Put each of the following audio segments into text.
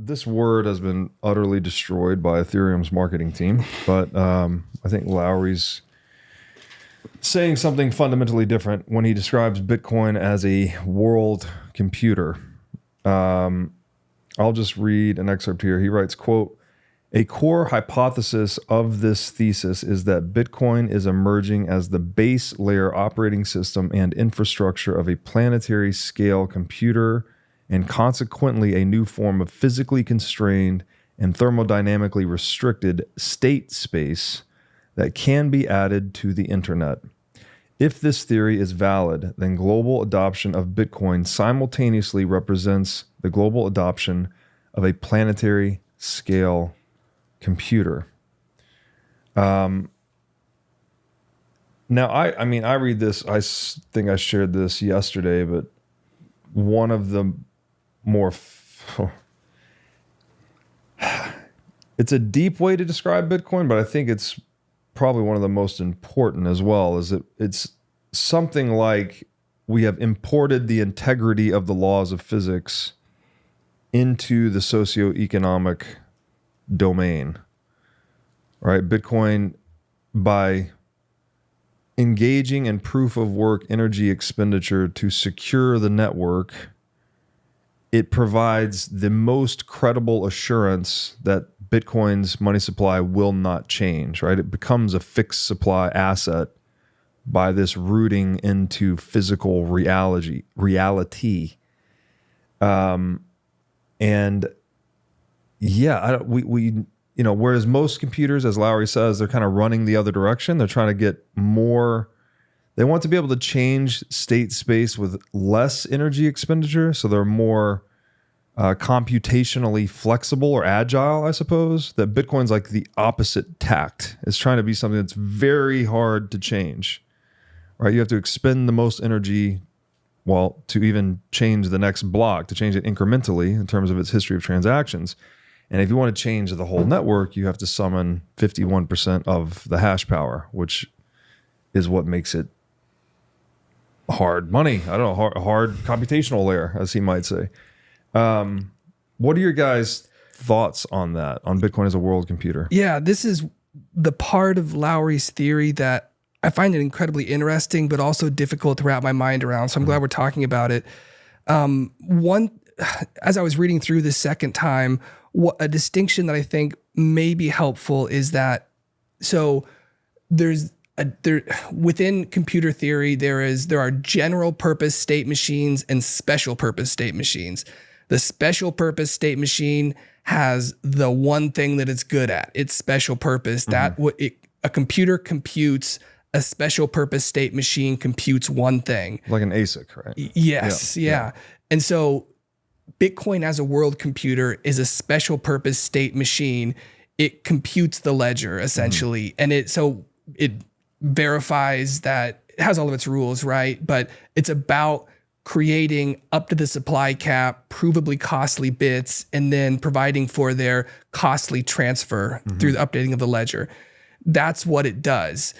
this word has been utterly destroyed by Ethereum's marketing team, but I think Lowery's saying something fundamentally different when he describes Bitcoin as a world computer. I'll just read an excerpt here. He writes, quote, "A core hypothesis of this thesis is that Bitcoin is emerging as the base layer operating system and infrastructure of a planetary scale computer and consequently a new form of physically constrained and thermodynamically restricted state space that can be added to the internet. If this theory is valid, then global adoption of Bitcoin simultaneously represents the global adoption of a planetary scale computer." Now, I mean, I read this, I think I shared this yesterday, but one of the more, it's a deep way to describe Bitcoin, but I think it's probably one of the most important as well, is that it's something like we have imported the integrity of the laws of physics into the socioeconomic domain, right? Bitcoin, by engaging in proof of work energy expenditure to secure the network, it provides the most credible assurance that Bitcoin's money supply will not change, right? It becomes a fixed supply asset by this rooting into physical reality. And yeah, whereas most computers, as Lowery says, they're kind of running the other direction. They're trying to get more, they want to be able to change state space with less energy expenditure. So they're more computationally flexible or agile, I suppose. That Bitcoin's like the opposite tact. It's trying to be something that's very hard to change, right? You have to expend the most energy, well, to even change the next block, to change it incrementally in terms of its history of transactions. And if you want to change the whole network, you have to summon 51% of the hash power, which is what makes it hard money. I don't know, hard computational layer, as he might say. What are your guys' thoughts on that, on Bitcoin as a world computer? Yeah, this is the part of Lowery's theory that I find it incredibly interesting, but also difficult to wrap my mind around. So I'm glad we're talking about it. As I was reading through the second time, a distinction that I think may be helpful is that, so within computer theory, there are general purpose state machines and special purpose state machines. The special purpose state machine has the one thing that it's good at. It's special purpose. A computer computes. A special purpose state machine computes one thing. Like an ASIC, right? Yes, yeah. And so Bitcoin as a world computer is a special purpose state machine. It computes the ledger essentially. And it verifies that it has all of its rules, right? But it's about creating up to the supply cap, provably costly bits, and then providing for their costly transfer through the updating of the ledger. That's what it does.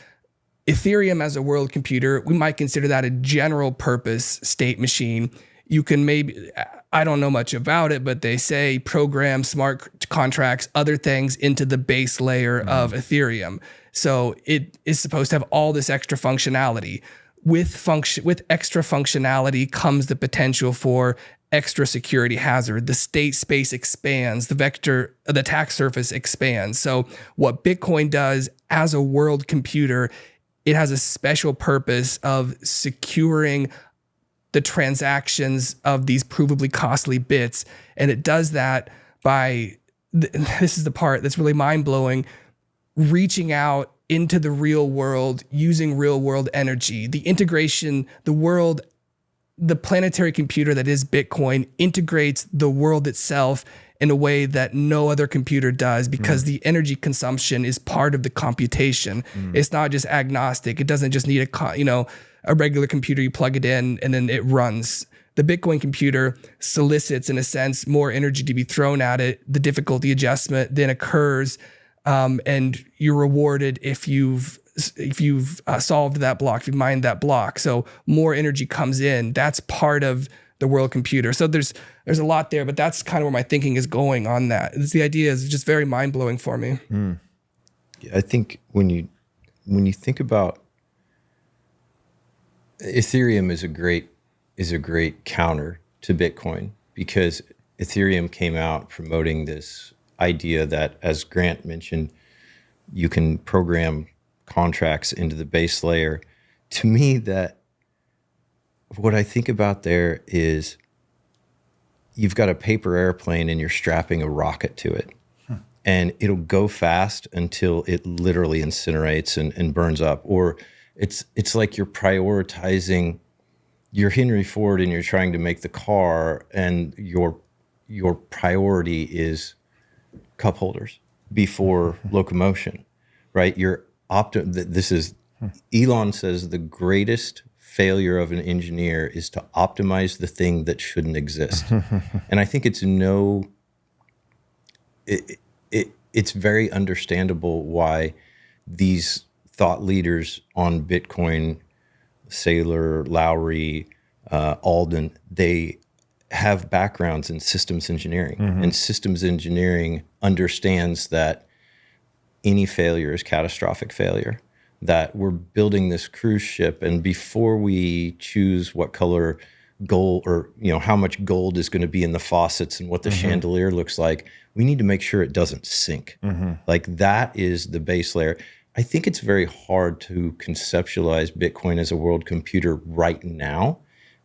Ethereum as a world computer, we might consider that a general purpose state machine. You can maybe, I don't know much about it, but they say program smart contracts, other things into the base layer of Ethereum. So it is supposed to have all this extra functionality. With extra functionality comes the potential for extra security hazard. The state space expands, the attack surface expands. So what Bitcoin does as a world computer, it has a special purpose of securing the transactions of these provably costly bits. And it does that by, this is the part that's really mind-blowing, reaching out into the real world using real world energy. The integration, the planetary computer that is Bitcoin integrates the world itself in a way that no other computer does, because the energy consumption is part of the computation. It's not just agnostic. It doesn't just need a regular computer, you plug it in and then it runs. The Bitcoin computer solicits, in a sense, more energy to be thrown at it. The difficulty adjustment then occurs, and you're rewarded if you've solved that block, if you've mined that block. So more energy comes in. That's part of the world computer. So there's a lot there, but that's kind of where my thinking is going on that. The idea is just very mind blowing for me. I think when you think about Ethereum is a great counter to Bitcoin, because Ethereum came out promoting this idea that, as Grant mentioned, you can program contracts into the base layer. To me, that what I think about there is you've got a paper airplane and you're strapping a rocket to it. And it'll go fast until it literally incinerates and burns up. Or it's like you're prioritizing, you're Henry Ford and you're trying to make the car, and your priority is cup holders before locomotion, right? This is, Elon says the greatest failure of an engineer is to optimize the thing that shouldn't exist. And I think it's very understandable why these thought leaders on Bitcoin, Saylor, Lowery, Alden, they have backgrounds in systems engineering. And systems engineering understands that any failure is catastrophic failure, that we're building this cruise ship, and before we choose what color gold, or how much gold is going to be in the faucets and what the chandelier looks like, we need to make sure it doesn't sink. Like, that is the base layer. I think it's very hard to conceptualize Bitcoin as a world computer right now,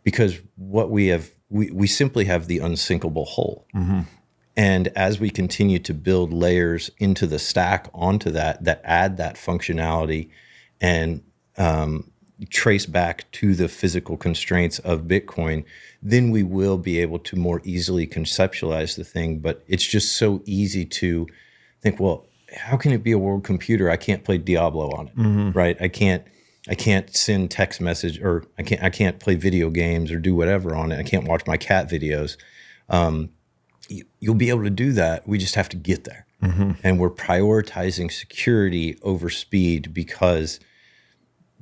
because what we have, we simply have the unsinkable hole. And as we continue to build layers into the stack onto that add that functionality and trace back to the physical constraints of Bitcoin, then we will be able to more easily conceptualize the thing. But it's just so easy to think, well, how can it be a world computer? I can't play Diablo on it, right? I can't send text message, or I can't play video games or do whatever on it. I can't watch my cat videos. You'll be able to do that. We just have to get there. And we're prioritizing security over speed, because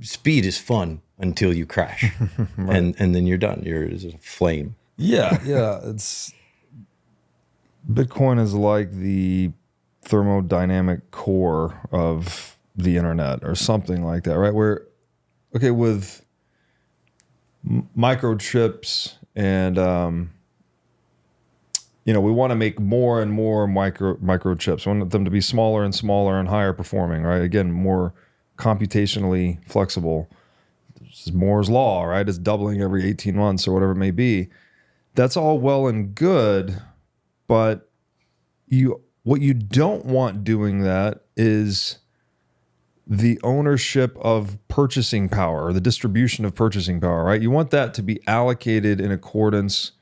speed is fun until you crash. and then you're done. You're a flame. Yeah. Bitcoin is like the thermodynamic core of the internet or something like that, right? Where, okay, with microchips and, we want to make more and more microchips. We want them to be smaller and smaller and higher performing, right? Again, more computationally flexible. This is Moore's law, right? It's doubling every 18 months or whatever it may be. That's all well and good, but what you don't want doing that is the ownership of purchasing power, or the distribution of purchasing power, right? You want that to be allocated in accordance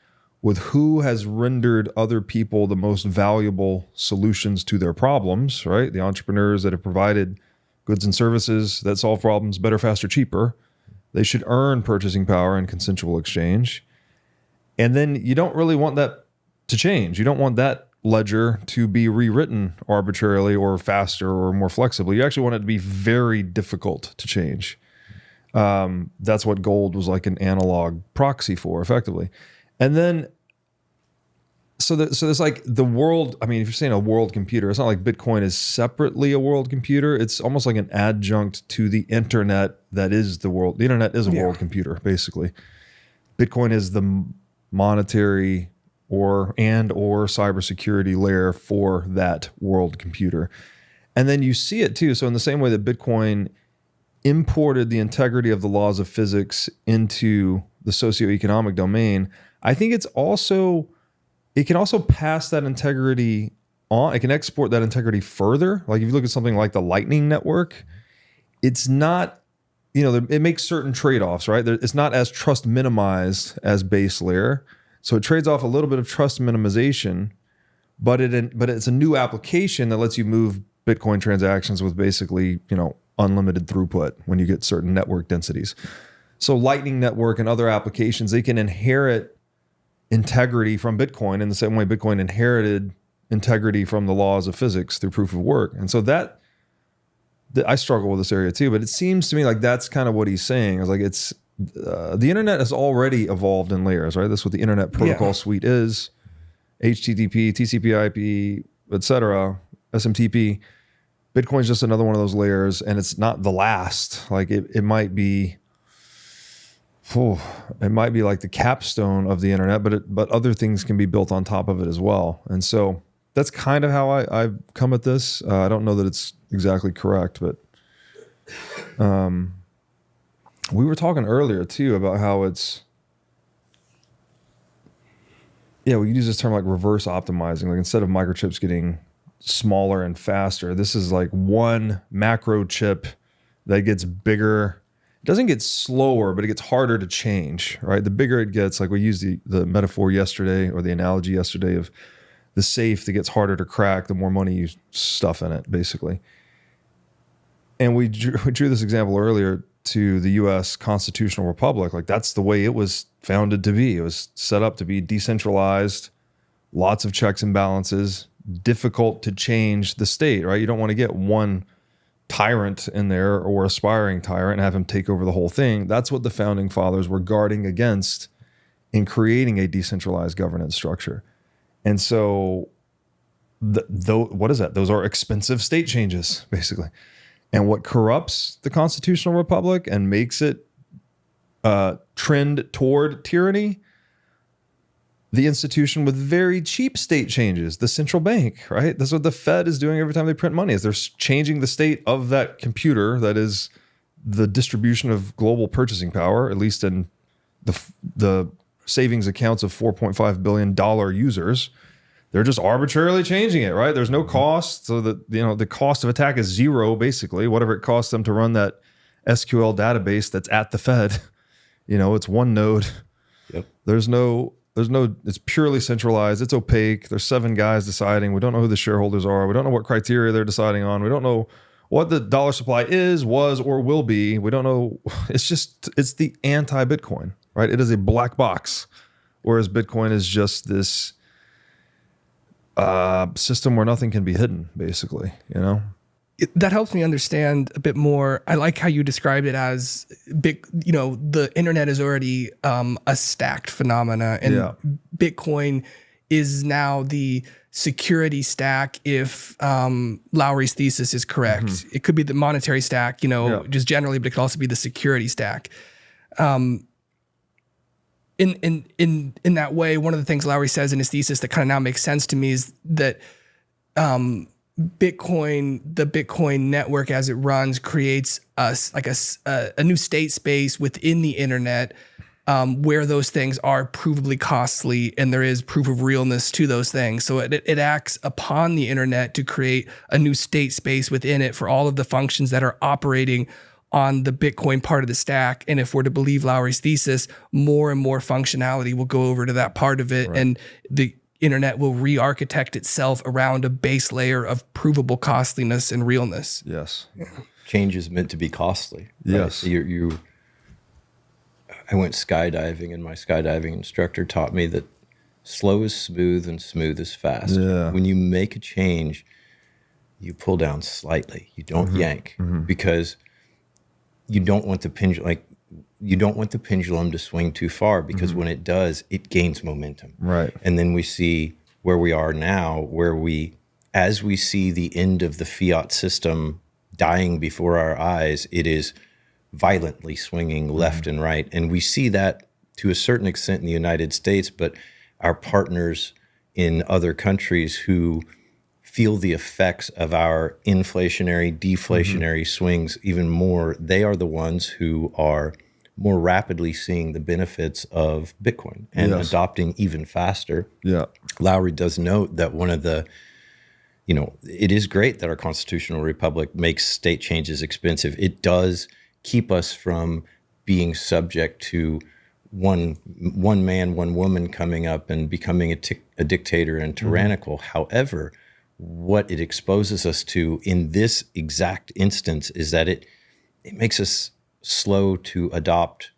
with who has rendered other people the most valuable solutions to their problems, right? The entrepreneurs that have provided goods and services that solve problems better, faster, cheaper. They should earn purchasing power in consensual exchange. And then you don't really want that to change. You don't want that ledger to be rewritten arbitrarily or faster or more flexibly. You actually want it to be very difficult to change. That's what gold was like an analog proxy for, effectively. And then, so there's like the world, I mean, if you're saying a world computer, it's not like Bitcoin is separately a world computer. It's almost like an adjunct to the internet that is the world. The internet is a world computer, basically. Bitcoin is the monetary or cybersecurity layer for that world computer. And then you see it too. So in the same way that Bitcoin imported the integrity of the laws of physics into the socioeconomic domain, I think it can also pass that integrity on. It can export that integrity further. Like if you look at something like the Lightning Network, it's not, it makes certain trade-offs, right? It's not as trust minimized as base layer. So it trades off a little bit of trust minimization, but it's a new application that lets you move Bitcoin transactions with basically, unlimited throughput when you get certain network densities. So Lightning Network and other applications, they can inherit integrity from Bitcoin in the same way Bitcoin inherited integrity from the laws of physics through proof of work. And so I struggle with this area too, but it seems to me like that's kind of what he's saying. Is like the internet has already evolved in layers, right? That's what the internet protocol suite is. HTTP, TCP/IP, etc., SMTP. Bitcoin's just another one of those layers, and it's not the last. Like it might be, it might be like the capstone of the internet, but other things can be built on top of it as well. And so that's kind of how I've come at this. I don't know that it's exactly correct, but we were talking earlier too about how it's, we use this term like reverse optimizing. Like instead of microchips getting smaller and faster, this is like one macro chip that gets bigger. It doesn't get slower, but it gets harder to change, right? The bigger it gets, like we used the metaphor yesterday, or the analogy yesterday of the safe that gets harder to crack, the more money you stuff in it, basically. And we drew this example earlier to the U.S. constitutional republic. Like that's the way it was founded to be. It was set up to be decentralized, lots of checks and balances, difficult to change the state, right? You don't want to get one tyrant in there or aspiring tyrant and have him take over the whole thing. That's what the founding fathers were guarding against in creating a decentralized governance structure. And so what is that? Those are expensive state changes, basically. And what corrupts the constitutional republic and makes it trend toward tyranny, the institution with very cheap state changes, the central bank, right? That's what the Fed is doing every time they print money, is they're changing the state of that computer that is the distribution of global purchasing power, at least in the savings accounts of $4.5 billion users. They're just arbitrarily changing it, right? There's no cost. So that, the cost of attack is zero, basically. Whatever it costs them to run that SQL database that's at the Fed, it's one node. Yep. There's no, it's purely centralized. It's opaque. There's 7 guys deciding. We don't know who the shareholders are. We don't know what criteria they're deciding on. We don't know what the dollar supply is, was, or will be. We don't know. It's the anti-Bitcoin, right? It is a black box, whereas Bitcoin is just this system where nothing can be hidden, basically, That helps me understand a bit more. I like how you described it as big, the internet is already a stacked phenomena, and Bitcoin is now the security stack if Lowery's thesis is correct. Mm-hmm. It could be the monetary stack, just generally, but it could also be the security stack. In that way, one of the things Lowery says in his thesis that kind of now makes sense to me is that the Bitcoin network as it runs creates a new state space within the internet where those things are provably costly and there is proof of realness to those things. So it acts upon the internet to create a new state space within it for all of the functions that are operating on the Bitcoin part of the stack. And if we're to believe Lowery's thesis, more and more functionality will go over to that part of it. Right. And the internet will re-architect itself around a base layer of provable costliness and realness. Yes. Yeah. Change is meant to be costly. Right? Yes. I went skydiving, and my skydiving instructor taught me that slow is smooth and smooth is fast. Yeah. When you make a change, you pull down slightly. You don't yank, because you don't want the pendulum to swing too far, because when it does, it gains momentum. Right. And then we see where we are now, where as we see the end of the fiat system dying before our eyes, it is violently swinging left and right. And we see that to a certain extent in the United States, but our partners in other countries who feel the effects of our inflationary, deflationary swings even more, they are the ones who are more rapidly seeing the benefits of Bitcoin and adopting even faster. Yeah. Lowery does note that one of the, it is great that our constitutional republic makes state changes expensive. It does keep us from being subject to one man, one woman coming up and becoming a dictator and tyrannical. However, what it exposes us to in this exact instance is that it makes us slow to adopt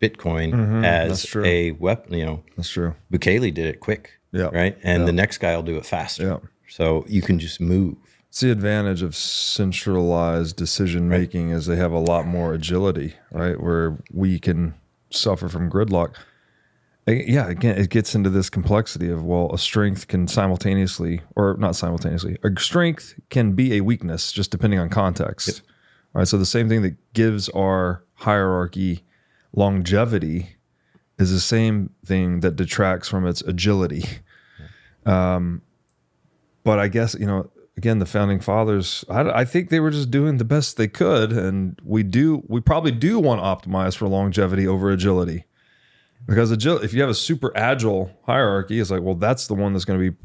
Bitcoin as a weapon. That's true. Bukele did it quick, right? And the next guy will do it faster. So you can just move. It's the advantage of centralized decision making is they have a lot more agility, right? Where we can suffer from gridlock. Yeah, again, it gets into this complexity of, well, a strength can simultaneously, or not simultaneously, a strength can be a weakness just depending on context. Yep. Right? So the same thing that gives our hierarchy longevity is the same thing that detracts from its agility. But I guess, again, the founding fathers, I think they were just doing the best they could. And we probably do want to optimize for longevity over agility. Because if you have a super agile hierarchy, it's like, well, that's the one that's going to be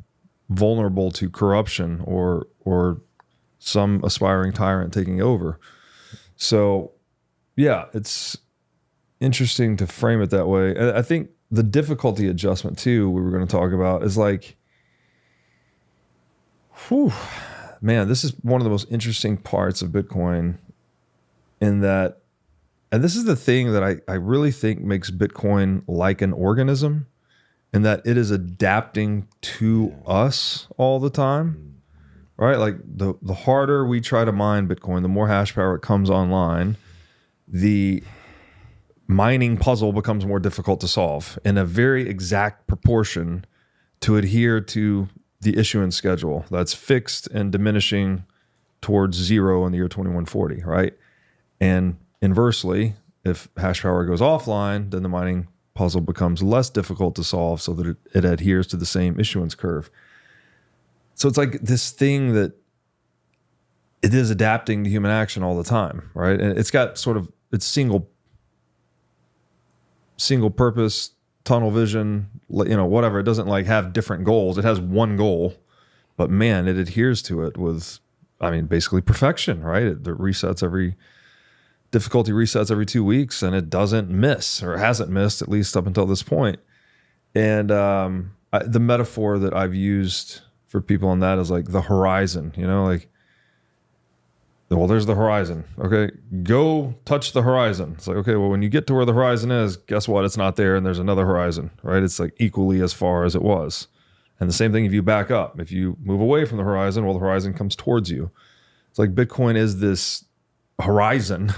vulnerable to corruption or some aspiring tyrant taking over. So, yeah, it's interesting to frame it that way. I think the difficulty adjustment, too, we were going to talk about is like, man, this is one of the most interesting parts of Bitcoin in that, and this is the thing that I really think makes Bitcoin like an organism, in that it is adapting to us all the time, right? Like the harder we try to mine Bitcoin, the more hash power it comes online, the mining puzzle becomes more difficult to solve in a very exact proportion to adhere to the issuance schedule that's fixed and diminishing towards zero in the year 2140, right? And inversely, if hash power goes offline, then the mining puzzle becomes less difficult to solve so that it adheres to the same issuance curve. So it's like this thing that it is adapting to human action all the time, right? And it's got sort of its single purpose, tunnel vision, whatever. It doesn't like have different goals. It has one goal, but man, it adheres to it with, basically perfection, right? It difficulty resets every 2 weeks, and it doesn't miss, or hasn't missed, at least up until this point. And the metaphor that I've used for people on that is like the horizon, like, well, there's the horizon. Okay, go touch the horizon. It's like, okay, well, when you get to where the horizon is, guess what? It's not there, and there's another horizon, right? It's like equally as far as it was. And the same thing if you back up. If you move away from the horizon, well, the horizon comes towards you. It's like Bitcoin is this horizon,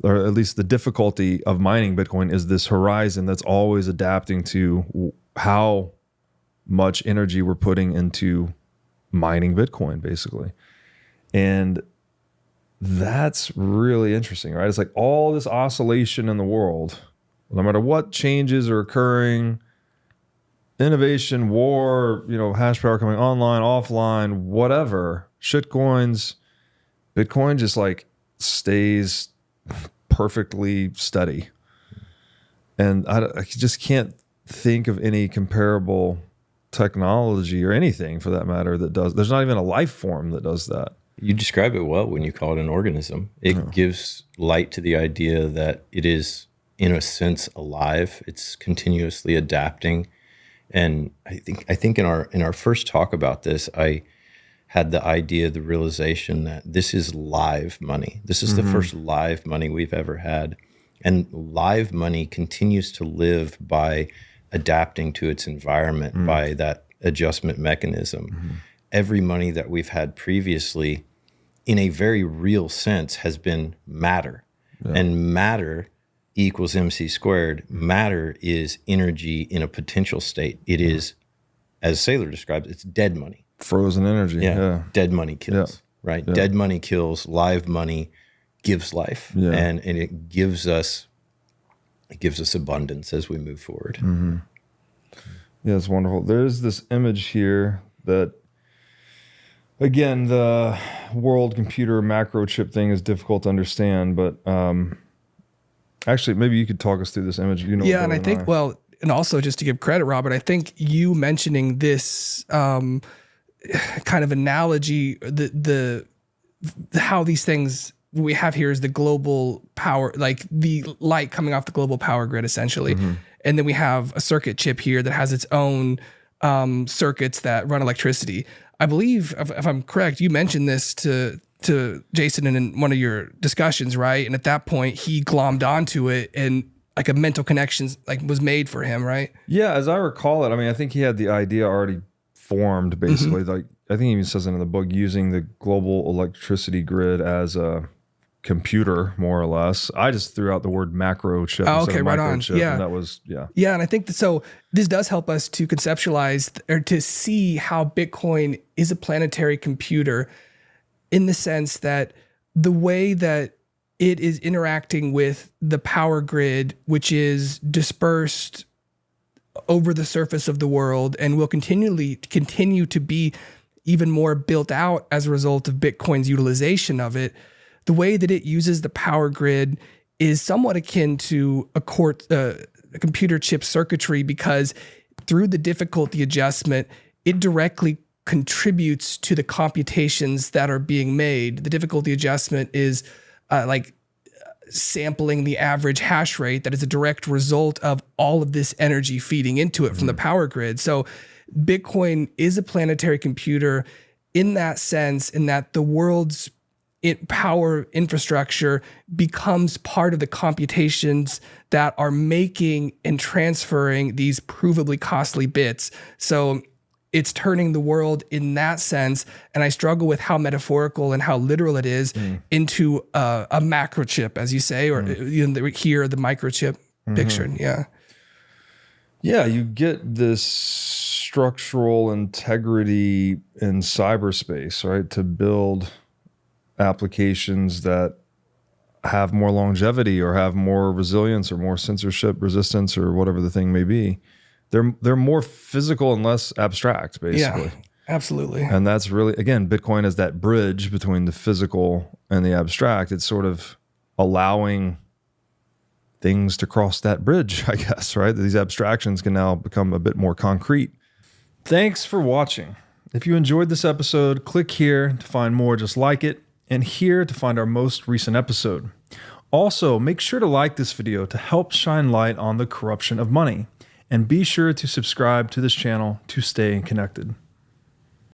or at least the difficulty of mining Bitcoin is this horizon that's always adapting to how much energy we're putting into mining Bitcoin, basically. And that's really interesting, right? It's like all this oscillation in the world, no matter what changes are occurring, innovation, war, hash power coming online, offline, whatever, shitcoins, Bitcoin just like stays perfectly steady. And I just can't think of any comparable technology or anything for that matter that does. There's not even a life form that does that. You describe it well when you call it an organism. It gives light to the idea that it is, in a sense, alive. It's continuously adapting. And I think in our first talk about this, I had the idea, the realization that this is live money. This is the first live money we've ever had. And live money continues to live by adapting to its environment, by that adjustment mechanism. Every money that we've had previously, in a very real sense, has been matter. Yeah. And matter equals MC squared. Matter is energy in a potential state. It is, as Saylor describes, it's dead money. Frozen energy. Yeah. Dead money kills, right? Yeah. Dead money kills. Live money gives life. Yeah. And it gives us abundance as we move forward. Yeah, it's wonderful. There's this image here that, again, the world computer macro chip thing is difficult to understand, but actually, maybe you could talk us through this image. And I think, and also just to give credit, Robert, I think you mentioning this kind of analogy, the how these things we have here is the global power, like the light coming off the global power grid, essentially. And then we have a circuit chip here that has its own circuits that run electricity. I believe, if I'm correct, you mentioned this to Jason in one of your discussions, right? And at that point, he glommed onto it, and like a mental connection was made for him, right? Yeah, as I recall it, I think he had the idea already formed basically. Like I think he even says it in the book, using the global electricity grid as a computer, more or less. I just threw out the word macro chip instead of microchip, and that was Yeah, and I think that, so this does help us to conceptualize or to see how Bitcoin is a planetary computer, in the sense that the way that it is interacting with the power grid, which is dispersed over the surface of the world and will continue to be even more built out as a result of Bitcoin's utilization of it. The way that it uses the power grid is somewhat akin to a computer chip circuitry, because through the difficulty adjustment, it directly contributes to the computations that are being made. The difficulty adjustment is like sampling the average hash rate that is a direct result of all of this energy feeding into it from the power grid. So Bitcoin is a planetary computer in that sense, in that the world's power infrastructure becomes part of the computations that are making and transferring these provably costly bits. So it's turning the world in that sense, and I struggle with how metaphorical and how literal it is, into a macrochip, as you say, or here the microchip picture. Yeah, you get this structural integrity in cyberspace, right? To build applications that have more longevity or have more resilience or more censorship resistance or whatever the thing may be. They're more physical and less abstract, basically. Yeah, absolutely. And that's really, again, Bitcoin is that bridge between the physical and the abstract. It's sort of allowing things to cross that bridge, I guess, right? These abstractions can now become a bit more concrete. Thanks for watching. If you enjoyed this episode, click here to find more just like it, and here to find our most recent episode. Also, make sure to like this video to help shine light on the corruption of money, and be sure to subscribe to this channel to stay connected.